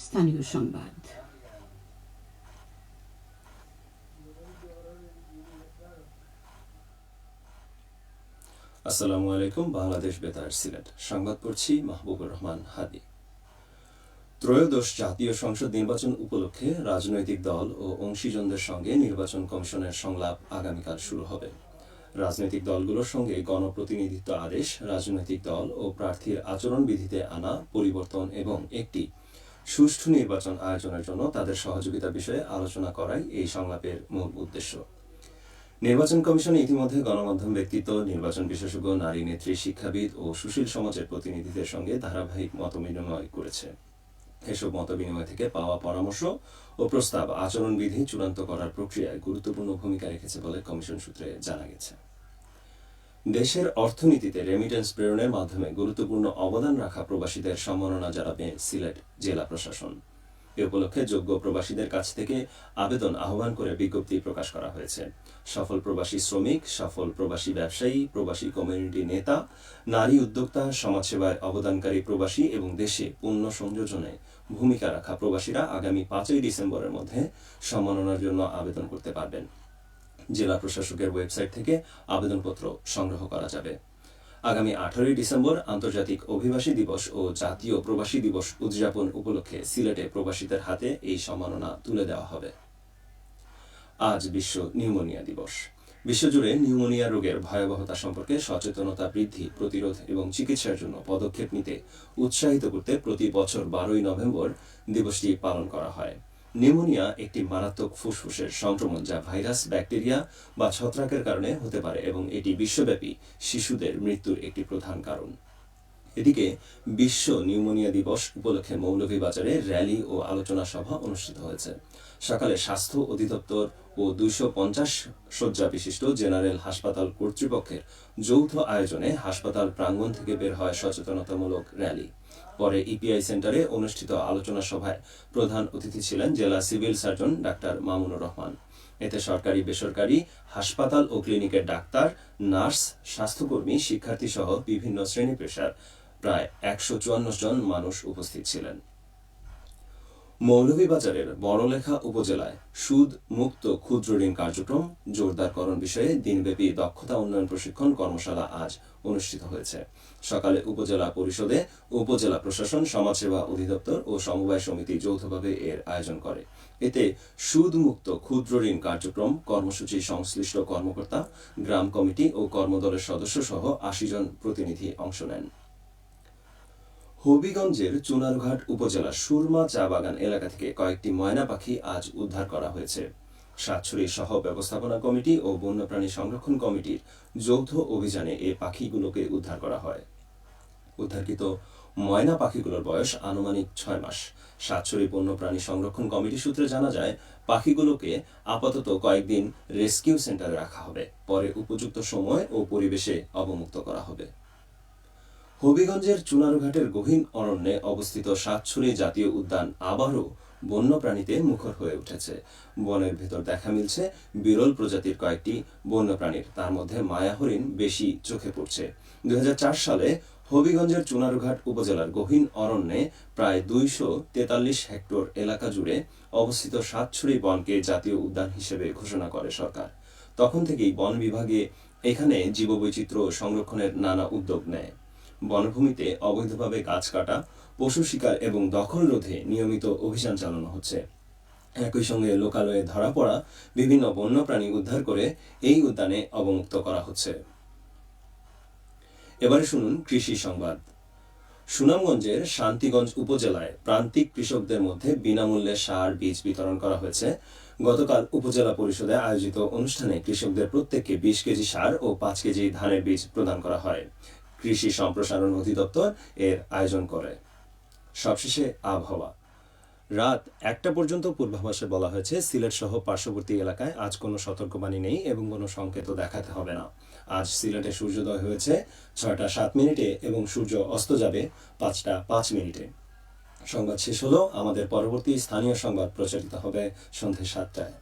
স্থানীয় সংবাদ। আসসালামু আলাইকুম। বাংলাদেশ বেতার সিলেট সংবাদ পড়ছি মাহবুবুর রহমান হাদি। ত্রয়োদশ জাতীয় সংসদ নির্বাচন উপলক্ষে রাজনৈতিক দল ও অংশীজনদের সঙ্গে নির্বাচন কমিশনের সংলাপ আগামীকাল শুরু হবে। রাজনৈতিক দলগুলোর সঙ্গে গণপ্রতিনিধিত্ব আদেশ, রাজনৈতিক দল ও প্রার্থীর আচরণবিধিতে আনা পরিবর্তন এবং একটি সুষ্ঠু নির্বাচন আয়োজনের জন্য তাদের সহযোগিতা বিষয়ে আলোচনা করাই এই সংলাপের মূল উদ্দেশ্য। নির্বাচন কমিশন ইতিমধ্যে গণমাধ্যম ব্যক্তিত্ব, নির্বাচন বিশেষজ্ঞ, নারী নেত্রী, শিক্ষাবিদ ও সুশীল সমাজের প্রতিনিধিদের সঙ্গে ধারাবাহিক মতবিনিময় করেছে। এসব মতবিনিময় থেকে পাওয়া পরামর্শ ও প্রস্তাব আচরণবিধি চূড়ান্ত করার প্রক্রিয়ায় গুরুত্বপূর্ণ ভূমিকা রেখেছে বলে কমিশন সূত্রে জানা গেছে। দেশের অর্থনীতিতে রেমিটেন্স প্রেরণের মাধ্যমে গুরুত্বপূর্ণ অবদান রাখা প্রবাসীদের সম্মাননা জানাবে সিলেট জেলা প্রশাসন। এ উপলক্ষে যোগ্য প্রবাসীদের কাছ থেকে আবেদন আহ্বান করে বিজ্ঞপ্তি প্রকাশ করা হয়েছে। সফল প্রবাসী শ্রমিক, সফল প্রবাসী ব্যবসায়ী, প্রবাসী কমিউনিটি নেতা, নারী উদ্যোক্তা, সমাজসেবায় অবদানকারী প্রবাসী এবং দেশে পুণ্য সংযোজনে ভূমিকা রাখা প্রবাসীরা আগামী 5ই ডিসেম্বরের মধ্যে সম্মাননার জন্য আবেদন করতে পারবেন। জেলা প্রশাসকের ওয়েবসাইট থেকে আবেদনপত্র সংগ্রহ করা যাবে। আগামী 18ই ডিসেম্বর আন্তর্জাতিক অভিবাসী দিবস ও জাতীয় প্রবাসী দিবস উদযাপন উপলক্ষে সিলেটে প্রবাসীদের হাতে এই সম্মাননা তুলে দেওয়া হবে। আজ বিশ্ব নিউমোনিয়া দিবস। বিশ্বজুড়ে নিউমোনিয়া রোগের ভয়াবহতা সম্পর্কে সচেতনতা বৃদ্ধি, প্রতিরোধ এবং চিকিৎসার জন্য পদক্ষেপ নিতে উৎসাহিত করতে প্রতি বছর 12ই নভেম্বর দিবসটি পালন করা হয়। নিউমোনিয়া একটি মারাত্মক ফুসফুসের সংক্রমণ যা ভাইরাস, ব্যাকটেরিয়া বা ছত্রাকের কারণে হতে পারে এবং এটি বিশ্বব্যাপী শিশুদের মৃত্যুর একটি প্রধান কারণ। এদিকে বিশ্ব নিউমোনিয়া দিবস উপলক্ষে মৌলভীবাজারে র্যালি ও আলোচনা সভা অনুষ্ঠিত হয়েছে। সকালে স্বাস্থ্য অধিদপ্তর ও 250 শয্যা বিশিষ্ট জেনারেল হাসপাতাল কর্তৃপক্ষের যৌথ আয়োজনে হাসপাতাল প্রাঙ্গণ থেকে বের হয় সচেতনতামূলক র্যালি। পরে ইপিআই সেন্টারে অনুষ্ঠিত আলোচনা সভায় প্রধান অতিথি ছিলেন জেলা civil surgeon doctor Mamunur Rahman. এতে সরকারি, বেসরকারি হাসপাতাল ও ক্লিনিকের ডাক্তার, নার্স, স্বাস্থ্যকর্মী, শিক্ষার্থী সহ বিভিন্ন শ্রেণী পেশার প্রায় 154 জন মানুষ উপস্থিত ছিলেন। মৌলভীবাজারের বড়লেখা উপজেলায় সুদ মুক্ত ক্ষুদ্র ঋণ কার্যক্রম জোরদারকরণ বিষয়ে দিনব্যাপী দক্ষতা উন্নয়ন প্রশিক্ষণ কর্মশালা আজ অনুষ্ঠিত হয়েছে। সকালে উপজেলা পরিষদে উপজেলা প্রশাসন, সমাজসেবা অধিদপ্তর ও সমবায় সমিতি যৌথভাবে এর আয়োজন করে। এতে সুদ মুক্ত ক্ষুদ্র ঋণ কার্যক্রম কর্মসূচি সংশ্লিষ্ট কর্মকর্তা, গ্রাম কমিটি ও কর্মদলের সদস্য সহ 80 জন প্রতিনিধি অংশ নেন। হবিগঞ্জের চুনারঘাট উপজেলার সুরমা চা বাগান এলাকা থেকে কয়েকটি ময়না পাখি আজ উদ্ধার করা হয়েছে। সাতছড়ি সহ ব্যবস্থাপনা কমিটি ও বন্যপ্রাণী সংরক্ষণ কমিটির যৌথ অভিযানে এই পাখিগুলোকে উদ্ধার করা হয়। উদ্ধারকৃত ময়না পাখিগুলোর বয়স আনুমানিক 6 মাস। সাতছড়ি বন্যপ্রাণী সংরক্ষণ কমিটি সূত্রে জানা যায়, পাখিগুলোকে আপাতত কয়েকদিন রেস্কিউ সেন্টারে রাখা হবে, পরে উপযুক্ত সময় ও পরিবেশে অবমুক্ত করা হবে। হবিগঞ্জের চুনারঘাটের গহীন অরণ্যে অবস্থিত সাতছড়ি জাতীয় উদ্যান আবারও বন্যপ্রাণীতে মুখর হয়ে উঠেছে। বনের ভেতর দেখা মিলছে বিরল প্রজাতির কয়েকটি বন্যপ্রাণীর, তার মধ্যে মায়া হরিণ বেশি চোখে পড়ছে। 2004 সালে হবিগঞ্জের চুনারঘাট উপজেলার গহীন অরণ্যে প্রায় 243 হেক্টর এলাকা জুড়ে অবস্থিত সাতছড়ি বনকে জাতীয় উদ্যান হিসেবে ঘোষণা করে সরকার। তখন থেকেই বন বিভাগে এখানে জীববৈচিত্র্য সংরক্ষণের নানা উদ্যোগ নেয়। বনভূমিতে অবৈধভাবে গাছ কাটা, পশু শিকার এবং দখল রোধে নিয়মিত অভিযান চালানো হচ্ছে। একই সঙ্গে লোকালয়ে ধরা পড়া বিভিন্ন বন্যপ্রাণী উদ্ধার করে এই উদ্যানে অবমুক্ত করা হচ্ছে। এবারে শুনুন কৃষি সংবাদ। সুনামগঞ্জের শান্তিগঞ্জ উপজেলায় প্রান্তিক কৃষকদের মধ্যে বিনামূল্যে সার, বীজ বিতরণ করা হয়েছে। গতকাল উপজেলা পরিষদে আয়োজিত অনুষ্ঠানে কৃষকদের প্রত্যেককে 20 কেজি সার ও 5 কেজি ধানের বীজ প্রদান করা হয়। কৃষি সম্প্রসারণ অধিদপ্তর এর আয়োজন করে। সবশেষে আবহাওয়া। রাত 1টা পর্যন্ত পূর্বাভাসে বলা হয়েছে, সিলেট সহ পার্শ্ববর্তী এলাকায় আজ কোনো সতর্কবাণী নেই এবং কোনো সংকেতও দেখাতে হবে না। আজ সিলেটে সূর্যোদয় হয়েছে 6টা 7 মিনিটে এবং সূর্য অস্ত যাবে 5টা 5 মিনিটে। সংবাদ শেষ হলো। আমাদের পরবর্তী স্থানীয় সংবাদ প্রচারিত হবে সন্ধ্যে 7টায়।